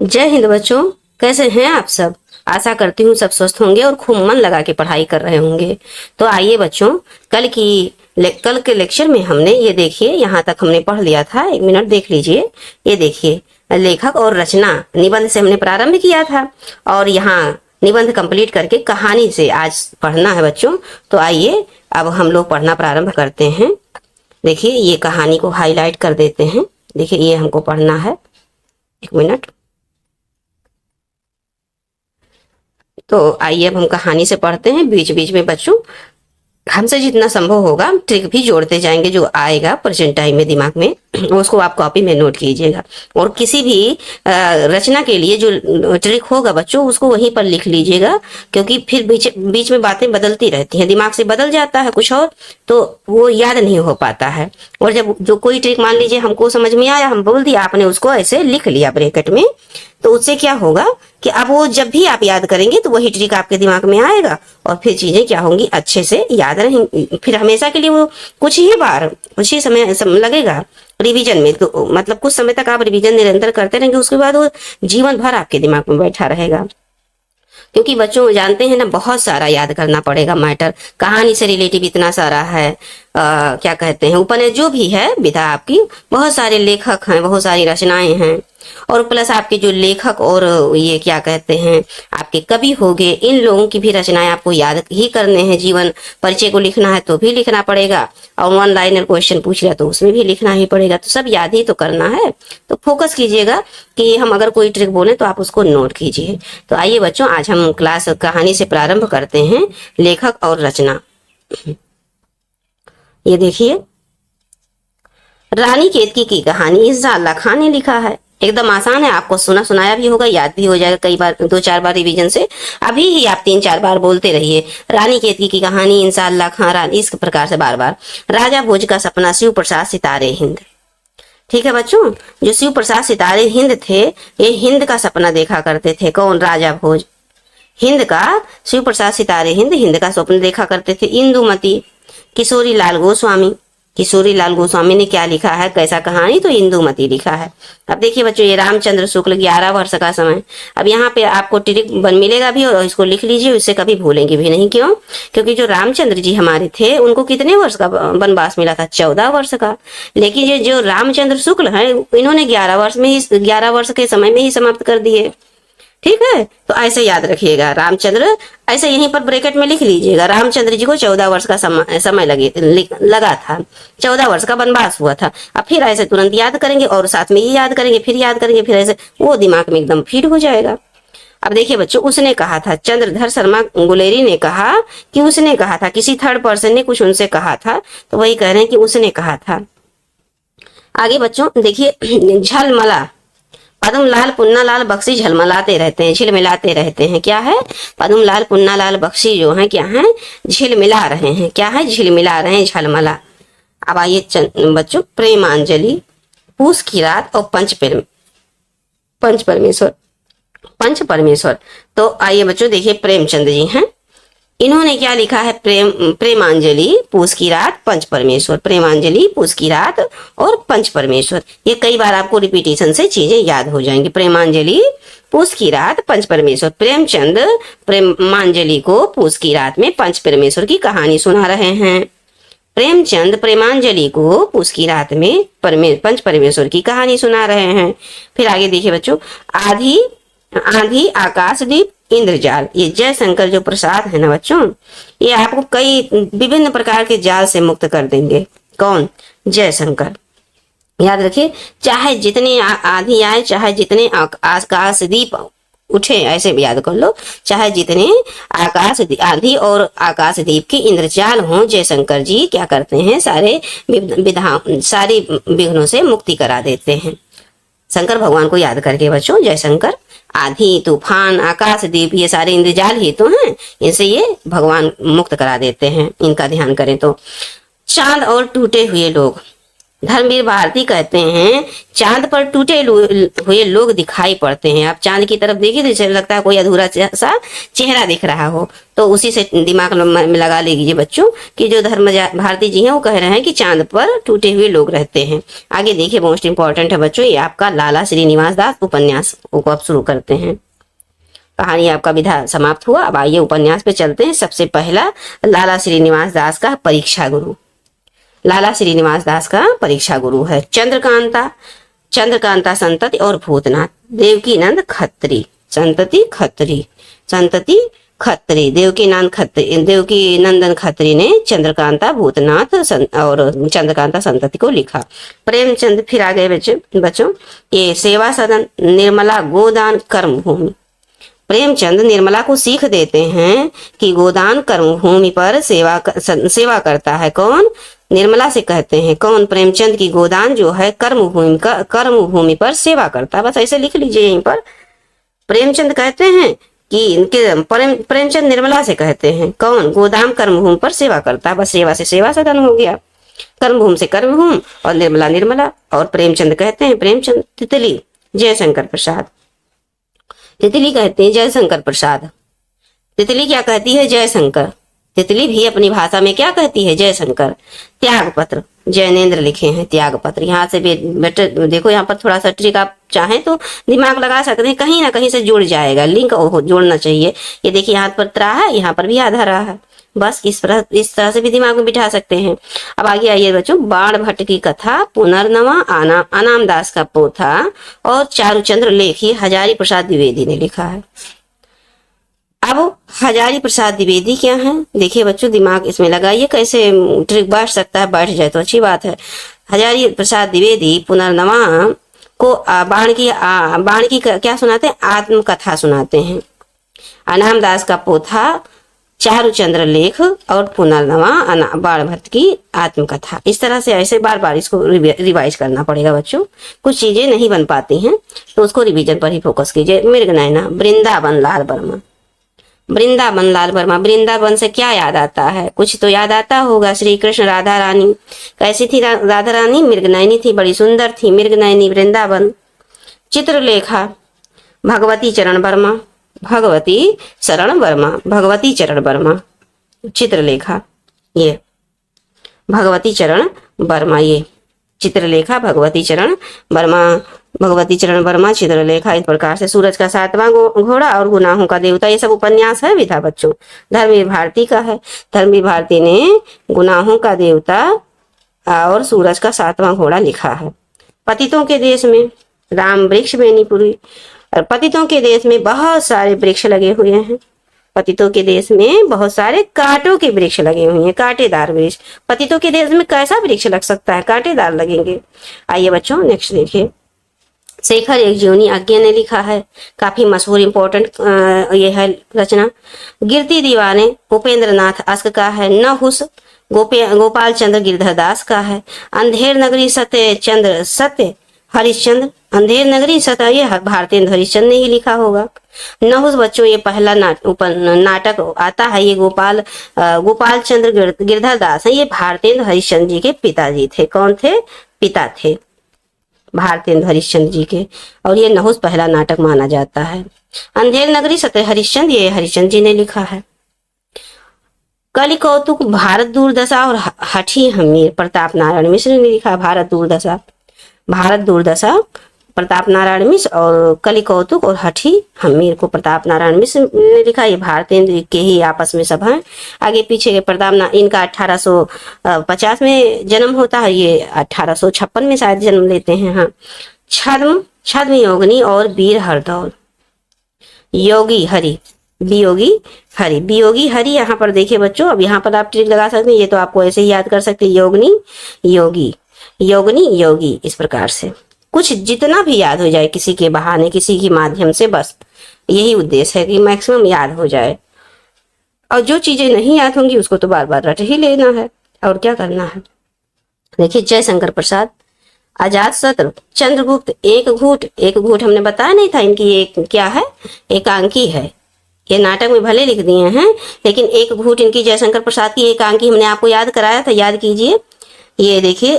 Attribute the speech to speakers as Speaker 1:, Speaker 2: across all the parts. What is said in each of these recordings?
Speaker 1: जय हिंद बच्चों। कैसे हैं आप सब। आशा करती हूँ सब स्वस्थ होंगे और खूब मन लगा के पढ़ाई कर रहे होंगे। तो आइए बच्चों, कल के लेक्चर में हमने ये देखिए यहाँ तक हमने पढ़ लिया था। एक मिनट देख लीजिए। ये देखिए, लेखक और रचना निबंध से हमने प्रारंभ किया था और यहाँ निबंध कंप्लीट करके कहानी से आज पढ़ना है बच्चों। तो आइए अब हम लोग पढ़ना प्रारंभ करते हैं। देखिए, ये कहानी को हाईलाइट कर देते हैं। देखिए, ये हमको पढ़ना है। एक मिनट। तो आइए अब हम कहानी से पढ़ते हैं। बीच बीच में बच्चों हमसे जितना संभव होगा ट्रिक भी जोड़ते जाएंगे, जो आएगा प्रेजेंट टाइम में दिमाग में उसको आप कॉपी में नोट कीजिएगा। और किसी भी रचना के लिए जो ट्रिक होगा बच्चों उसको वहीं पर लिख लीजिएगा, क्योंकि फिर बीच बीच में बातें बदलती रहती हैं, दिमाग से बदल जाता है कुछ और, तो वो याद नहीं हो पाता है। और जब जो कोई ट्रिक मान लीजिए हमको समझ में आया, हम बोल दिया, आपने उसको ऐसे लिख लिया ब्रैकेट में, तो उससे क्या होगा कि अब वो जब भी आप याद करेंगे तो वही ट्रिक आपके दिमाग में आएगा और फिर चीजें क्या होंगी, अच्छे से याद रहेंगी। फिर हमेशा के लिए वो कुछ ही बार कुछ ही समय लगेगा रिवीजन में, तो मतलब कुछ समय तक आप रिवीजन निरंतर करते रहेंगे, उसके बाद वो जीवन भर आपके दिमाग में बैठा रहेगा। क्योंकि बच्चों जानते हैं ना, बहुत सारा याद करना पड़ेगा मैटर, कहानी से रिलेटिव इतना सारा है। क्या कहते हैं, उपन्यास जो भी है विधा आपकी, बहुत सारे लेखक हैं, बहुत सारी रचनाएं हैं। और प्लस आपके जो लेखक और ये क्या कहते हैं आपके कवि हो गए, इन लोगों की भी रचनाएं आपको याद ही करने हैं। जीवन परिचय को लिखना है तो भी लिखना पड़ेगा, और वन लाइनर क्वेश्चन पूछ रहा तो उसमें भी लिखना ही पड़ेगा, तो सब याद ही तो करना है। तो फोकस कीजिएगा कि हम अगर कोई ट्रिक बोले तो आप उसको नोट कीजिए। तो आइए बच्चों, आज हम क्लास कहानी से प्रारंभ करते हैं, लेखक और रचना। ये देखिए, रानी केतकी की कहानी इज़ा अल्लाह खान ने लिखा है। एकदम आसान है, आपको सुना सुनाया भी होगा, याद भी हो जाएगा कई बार, 2-4 बार रिवीजन से। अभी ही आप 3-4 बार बोलते रहिए, रानी केतकी की कहानी इंशाअल्लाह खान रानी, इस प्रकार से बार बार। राजा भोज का सपना, शिव प्रसाद सितारे हिंद। ठीक है बच्चों, जो शिव प्रसाद सितारे हिंद थे, ये हिंद का सपना देखा करते थे। कौन? राजा भोज। हिंद का, शिव प्रसाद सितारे हिंद का स्वप्न देखा करते थे। इंदुमती, किशोरी लाल गोस्वामी। किशोरी लाल गोस्वामी ने क्या लिखा है, कैसा कहानी? तो इंदुमती लिखा है। अब देखिए बच्चों, ये रामचंद्र शुक्ल 11 वर्ष का समय। अब यहाँ पे आपको ट्रिक बन मिलेगा भी और इसको लिख लीजिए, उससे कभी भूलेंगे भी नहीं। क्यों? क्योंकि जो रामचंद्र जी हमारे थे उनको कितने वर्ष का वनवास मिला था? 14 वर्ष का। लेकिन ये जो रामचंद्र शुक्ल है, इन्होंने 11 वर्ष के समय में ही समाप्त कर दिए। ठीक है, तो ऐसे याद रखिएगा, रामचंद्र ऐसे यहीं पर ब्रैकेट में लिख लीजिएगा। रामचंद्र जी को 14 वर्ष का समय लगा था, 14 वर्ष का वनवास हुआ था। अब फिर ऐसे तुरंत याद करेंगे और साथ में ये याद करेंगे, फिर याद करेंगे, फिर ऐसे वो दिमाग में एकदम फीड हो जाएगा। अब देखिए बच्चों, उसने कहा था, चंद्रधर शर्मा गुलेरी ने कहा कि उसने कहा था, किसी थर्ड पर्सन ने कुछ उनसे कहा था, तो वही कह रहे हैं कि उसने कहा था। आगे बच्चों देखिए, झलमला, पद्मलाल पुन्नालाल बख्शी झलमलाते रहते हैं, झिलमिलाते रहते हैं। क्या है? पद्मलाल पुन्नालाल बख्शी जो है क्या है, झिलमिला रहे हैं। क्या है? झिलमिला रहे हैं, झलमला। अब आइए बच्चों, प्रेमांजलि, पूस की रात और पंच परमेश्वर। तो आइए बच्चों देखिए, प्रेमचंद जी हैं, इन्होंने क्या लिखा है, प्रेमांजलि, पूस की रात, पंच परमेश्वर। प्रेमांजलि, पूस की रात और पंच परमेश्वर, ये कई बार आपको रिपीटेशन से चीजें याद हो जाएंगी। प्रेमांजलि, पूस की रात, पंच परमेश्वर। प्रेमचंद प्रेमांजलि को पूस की रात में पंच परमेश्वर की कहानी सुना रहे हैं। प्रेमचंद प्रेमांजलि को पूस की रात में पंच परमेश्वर की कहानी सुना रहे हैं। फिर आगे देखिए बच्चों, आधी आंधी, आकाशदीप, इंद्रजाल। ये जयशंकर जो प्रसाद है ना बच्चों, ये आपको कई विभिन्न प्रकार के जाल से मुक्त कर देंगे। कौन? जयशंकर। याद रखिए, चाहे जितनी आंधी आए, चाहे जितने आकाशदीप उठे, ऐसे भी याद कर लो, चाहे जितने आंधी और आकाशदीप की इंद्रजाल हो, जयशंकर जी क्या करते हैं, सारे विघ्नों से मुक्ति करा देते हैं। शंकर भगवान को याद करके बच्चों, जयशंकर, आंधी, तूफान, आकाशदीप, ये सारे इंद्रजाल ही तो हैं, इनसे ये भगवान मुक्त करा देते हैं, इनका ध्यान करें तो। चांद और टूटे हुए लोग, धर्मवीर भारती कहते हैं चांद पर टूटे हुए लोग दिखाई पड़ते हैं। आप चांद की तरफ देखिए तो जैसे लगता है कोई अधूरा सा चेहरा दिख रहा हो, तो उसी से दिमाग में लगा लीजिए बच्चों कि जो धर्म भारती जी हैं वो कह रहे हैं कि चांद पर टूटे हुए लोग रहते हैं। आगे देखिए, मोस्ट इंपॉर्टेंट है बच्चों, ये आपका लाला श्रीनिवास दास उपन्यास को अब शुरू करते हैं। कहानी आपका विधा समाप्त हुआ। अब आइए उपन्यास पे चलते हैं। सबसे पहला लाला श्रीनिवास दास का परीक्षा गुरु। लाला श्रीनिवास दास का परीक्षा गुरु है चंद्रकांता संतति और भूतनाथ। देवकी नंद खत्री संतति खत्री देवकी नंदन खत्री ने चंद्रकांता भूतनाथ और चंद्रकांता संतति को लिखा। प्रेमचंद फिर आ गए बच्चों, ये सेवा सदन, निर्मला गोदान कर्म भूमि। प्रेमचंद निर्मला को सीख देते हैं कि गोदान कर्म भूमि पर सेवा करता है। कौन? निर्मला से कहते हैं कौन? प्रेमचंद की गोदान जो है कर्म भूमि पर सेवा करता है। बस ऐसे लिख लीजिए यहीं पर। प्रेमचंद कहते हैं कि इनके प्रेमचंद निर्मला से कहते हैं कौन? गोदाम कर्म भूमि पर सेवा करता है। बस सेवा से सेवा सदन हो गया, कर्म भूमि से कर्म भूमि, और निर्मला। और प्रेमचंद कहते हैं, प्रेमचंद तितली जयशंकर प्रसाद। तितली कहते हैं जयशंकर प्रसाद। तितली क्या कहती है? जयशंकर। तितली भी अपनी भाषा में क्या कहती है? जयशंकर। त्याग पत्र जैनेन्द्र लिखे हैं, त्याग पत्र। यहाँ से बेटर देखो, यहाँ पर थोड़ा सा ट्रिक आप चाहें तो दिमाग लगा सकते हैं, कहीं ना कहीं से जुड़ जाएगा, लिंक जोड़ना चाहिए। ये देखिए यहाँ पर त्रा है, यहाँ पर भी आधा रहा है। बस इस तरह से भी दिमाग में बिठा सकते हैं। अब आगे आइए बच्चों, बाण भट्ट की कथा, पुनर्नवा, अनाम दास का पोथा और चारुचंद्र लेख, ये हजारी प्रसाद द्विवेदी ने लिखा है। अब हजारी प्रसाद द्विवेदी क्या है? देखिए बच्चों, दिमाग इसमें लगाइए, कैसे ट्रिक बैठ सकता है, बैठ जाए तो अच्छी बात है। हजारी प्रसाद द्विवेदी पुनर्नवा को बाण की क्या सुनाते हैं? आत्मकथा सुनाते हैं। अनाम दास का पोथा, चारुचंद्र लेख और पुनर्नवा बाण भट्ट की आत्मकथा। इस तरह से ऐसे बार बार इसको रिवाइज करना पड़ेगा बच्चों। कुछ चीजें नहीं बन पाती हैं तो उसको रिवीजन पर ही फोकस कीजिए। मृगनयना, वृंदावन लाल वर्मा। वृंदावन लाल वर्मा, वृंदावन से क्या याद आता है? कुछ तो याद आता होगा। श्री कृष्ण राधा रानी, कैसी थी राधा रानी? मृगनयनी थी, बड़ी सुंदर थी मृगनयनी वृंदावन। चित्रलेखा, भगवती चरण वर्मा, भगवती चरण वर्मा। चित्रलेखा ये भगवती चरण वर्मा, ये चित्रलेखा भगवती चरण वर्मा चित्रलेखा। इस प्रकार से सूरज का सातवां घोड़ा और गुनाहों का देवता, ये सब उपन्यास है विधा बच्चों, धर्मवीर भारती का है। धर्मवीर भारती ने गुनाहों का देवता और सूरज का सातवां घोड़ा लिखा है। पतितों के देश में राम वृक्ष बेनीपुरी। और पतितों के देश में बहुत सारे वृक्ष लगे हुए हैं। पतितों के देश में बहुत सारे कांटों के वृक्ष लगे हुए हैं, कांटेदार वृक्ष। पतितों के देश में कैसा वृक्ष लग सकता है? कांटेदार लगेंगे। आइए बच्चों नेक्स्ट देखिए, शेखर एक जीवनी आज्ञा ने लिखा है, काफी मशहूर इंपॉर्टेंट ये है रचना। गिरती दीवाने उपेंद्र नाथ अस्क का है। नहुस गोपाल चंद्र गिरधर दास का है। अंधेर नगरी सत्य हरिश्चंद्र, अंधेर नगरी सत्य, ये भारतेंद्र हरिश्चंद्र ने ही लिखा होगा। नहुस बच्चों ये पहला नाटक आता है, ये गोपाल चंद्र गिरधर दास है, ये भारतेंद्र हरिश्चंद्र जी के पिताजी थे। कौन थे? पिता थे भारतेंद्र हरिश्चंद्र जी के। और ये नहुस पहला नाटक माना जाता है। अंधेर नगरी सत्य हरिश्चंद्र, ये हरिश्चंद्र जी ने लिखा है। कलि कौतुक भारत दूरदशा और हठी हमीर, प्रताप नारायण मिश्र ने लिखा। भारत दूरदशा प्रताप नारायण मिश्र, और कलि कौतुक और हठी हमीर को प्रताप नारायण मिश्र ने लिखा। ये भारतेंद्र के ही आपस में सब हैं। आगे पीछे के इनका 1850 में जन्म होता है, ये 1856 में शायद जन्म लेते हैं। हाँ, छद्म योगिनी और वीर हरदौल। वियोगी हरि यहाँ पर देखिए बच्चों, अब यहाँ पर आप ट्रिक लगा सकते हैं, ये तो आपको ऐसे ही याद कर सकते हैं। योगी, इस प्रकार से कुछ जितना भी याद हो जाए किसी के बहाने, किसी के माध्यम से, बस यही उद्देश्य है कि मैक्सिमम याद हो जाए। और जो चीजें नहीं याद होंगी उसको तो बार बार रट ही लेना है, और क्या करना है। देखिए, जयशंकर प्रसाद, आजाद शत्रु, चंद्रगुप्त, एक घूट हमने बताया नहीं था इनकी एक क्या है? एकांकी है। ये नाटक में भले लिख दिए हैं, लेकिन एक घूट इनकी जयशंकर प्रसाद की एकांकी हमने आपको याद कराया था, याद कीजिए। ये देखिए,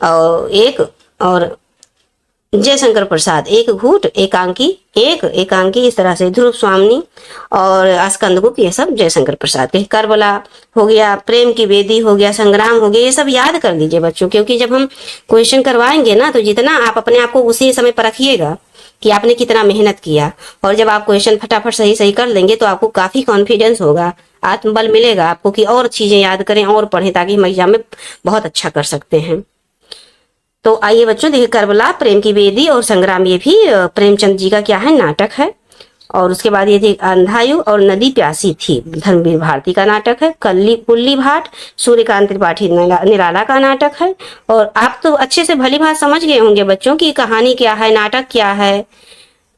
Speaker 1: और एक, और जयशंकर प्रसाद एक घूट, एकांकी एक, एकांकी इस तरह से ध्रुव स्वामी और स्कंदगुप्त, ये सब जयशंकर प्रसाद के। करबला हो गया, प्रेम की वेदी हो गया, संग्राम हो गया, ये सब याद कर लीजिए बच्चों, क्योंकि जब हम क्वेश्चन करवाएंगे ना तो जितना आप अपने आप को उसी समय परखिएगा कि आपने कितना मेहनत किया, और जब आप क्वेश्चन फटाफट सही सही कर लेंगे तो आपको काफी कॉन्फिडेंस होगा, आत्मबल मिलेगा आपको कि और चीजें याद करें और पढ़ें, ताकि हम एग्जाम में बहुत अच्छा कर सकते हैं। तो आइए बच्चों देखिए, करबला, प्रेम की वेदी और संग्राम, ये भी प्रेमचंद जी का क्या है, नाटक है। और उसके बाद ये थी अंधायु और नदी प्यासी थी, धर्मवीर भारती का नाटक है। कल्ली कुल्ली भाट, सूर्यकांत त्रिपाठी निराला का नाटक है। और आप तो अच्छे से भली भांति समझ गए होंगे बच्चों की कहानी क्या है, नाटक क्या है,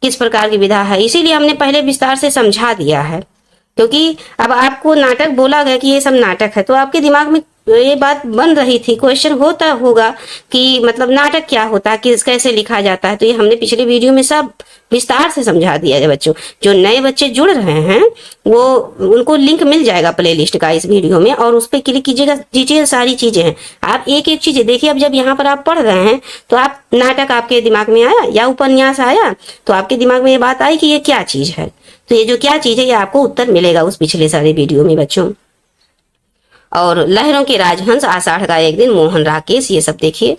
Speaker 1: किस प्रकार की विधा है, इसीलिए हमने पहले विस्तार से समझा दिया है। क्योंकि अब आपको नाटक बोला गया कि ये सब नाटक है, तो आपके दिमाग में ये बात बन रही थी, क्वेश्चन होता होगा कि मतलब नाटक क्या होता है, किस कैसे लिखा जाता है। तो ये हमने पिछले वीडियो में सब विस्तार से समझा दिया है बच्चों। जो नए बच्चे जुड़ रहे हैं वो उनको लिंक मिल जाएगा प्लेलिस्ट का इस वीडियो में, और उस पर क्लिक कीजिएगा, डिटेल सारी चीजें हैं। आप एक एक चीजें देखिए। अब जब यहाँ पर आप पढ़ रहे हैं तो आप नाटक आपके दिमाग में आया या उपन्यास आया, तो आपके दिमाग में ये बात आई कि ये क्या चीज है। तो ये जो क्या चीज है ये आपको उत्तर मिलेगा उस पिछले सारे वीडियो में बच्चों। और लहरों के राजहंस, आषाढ़ का एक दिन, मोहन राकेश, ये सब देखिए,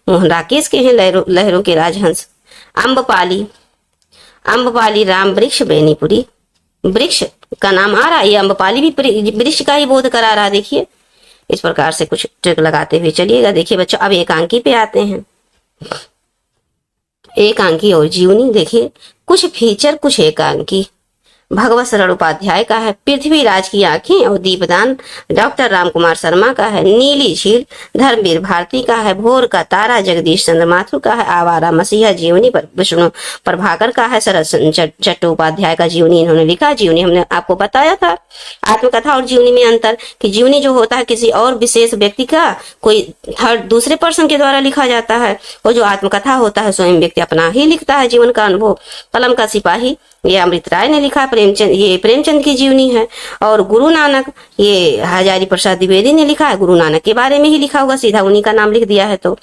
Speaker 1: मोहन राकेश के हैं लहरों के राजहंस। अम्बपाली, अम्बपाली राम वृक्ष बेनीपुरी, वृक्ष का नाम आ रहा है, ये अम्बपाली भी वृक्ष का ही बोध करा रहा। देखिए इस प्रकार से कुछ ट्रिक लगाते हुए चलिएगा। देखिए बच्चों, अब एकांकी पे आते हैं। एकांकी और जीवनी देखिए, कुछ फीचर कुछ एकांकी। भगवत शरण उपाध्याय का है पृथ्वीराज की आंखें और दीपदान, डॉक्टर रामकुमार शर्मा का है नीली झील, धर्मवीर भारती का है भोर का तारा, जगदीश चंद्र माथुर का है आवारा मसीहा जीवनी, पर विष्णु प्रभाकर का है शरद चट्टोपाध्याय का जीवनी इन्होंने लिखा। जीवनी हमने आपको बताया था, आत्मकथा और जीवनी में अंतर कि जीवनी जो होता है किसी और विशेष व्यक्ति का कोई थर्ड दूसरे पर्सन के द्वारा लिखा जाता है, और जो आत्मकथा होता है स्वयं व्यक्ति अपना ही लिखता है जीवन का अनुभव। कलम का सिपाही ये अमृत राय ने लिखा, प्रेमचंद ये प्रेमचंद की जीवनी है। और गुरु नानक ये हजारी प्रसाद द्विवेदी ने लिखा है, गुरु नानक के बारे में ही लिखा होगा, सीधा उन्हीं का नाम लिख दिया है। तो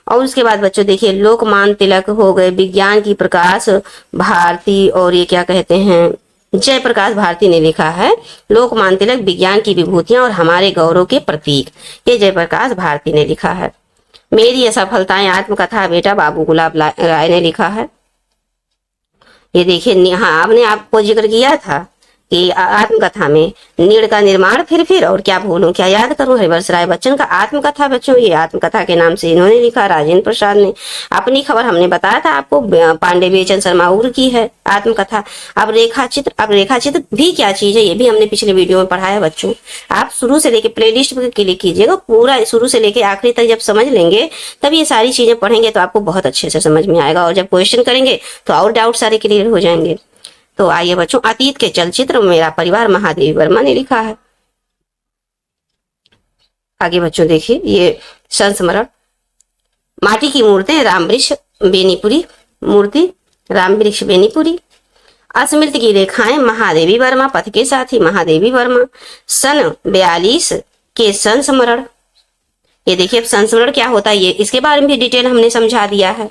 Speaker 1: और उसके बाद बच्चों देखिए, लोकमान तिलक हो गए, विज्ञान की प्रकाश भारती, और ये क्या कहते हैं, जयप्रकाश भारती ने लिखा है लोकमान तिलक, विज्ञान की विभूतियां और हमारे गौरव के प्रतीक, ये जयप्रकाश भारती ने लिखा है। मेरी असफलताएं आत्मकथा बेटा बाबू गुलाब राय ने लिखा है। ये देखिए, हाँ आपने आपको जिक्र किया था कि आत्मकथा में नीड़ का निर्माण फिर और क्या भूलूं क्या याद करूं, हरिवंश राय बच्चन का आत्मकथा बच्चों, ये आत्मकथा के नाम से इन्होंने लिखा। राजेंद्र प्रसाद ने अपनी खबर हमने बताया था आपको, पांडे बेचन शर्मा उग्र की है आत्मकथा। अब रेखाचित्र भी क्या चीज है ये भी हमने पिछले वीडियो में पढ़ाया बच्चों। आप शुरू से लेके प्लेलिस्ट पर क्लिक कीजिएगा, पूरा शुरू से लेके आखिरी तक जब समझ लेंगे तब ये सारी चीजें पढ़ेंगे तो आपको बहुत अच्छे से समझ में आएगा, और जब क्वेश्चन करेंगे तो और डाउट सारे क्लियर हो जाएंगे। तो आइए बच्चों, अतीत के चलचित्र मेरा परिवार, महादेवी वर्मा ने लिखा है। आगे बच्चों देखिए, ये संस्मरण, माटी की मूर्तें, राम वृक्ष बेनीपुरी मूर्ति, राम वृक्ष बेनीपुरी। अस्मृति की रेखाएं, महादेवी वर्मा, पथ के साथी महादेवी वर्मा, सन 42 के संस्मरण। ये देखिए, अब संस्मरण क्या होता है ये इसके बारे में भी डिटेल हमने समझा दिया है,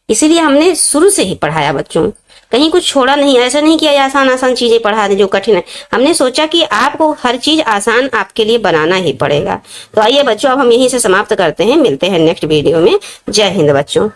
Speaker 1: इसीलिए हमने शुरू से ही पढ़ाया बच्चों, कहीं कुछ छोड़ा नहीं। ऐसा नहीं किया आसान आसान चीजें पढ़ा दे जो कठिन है, हमने सोचा कि आपको हर चीज आसान आपके लिए बनाना ही पड़ेगा। तो आइए बच्चों, अब हम यहीं से समाप्त करते हैं, मिलते हैं नेक्स्ट वीडियो में। जय हिंद बच्चों।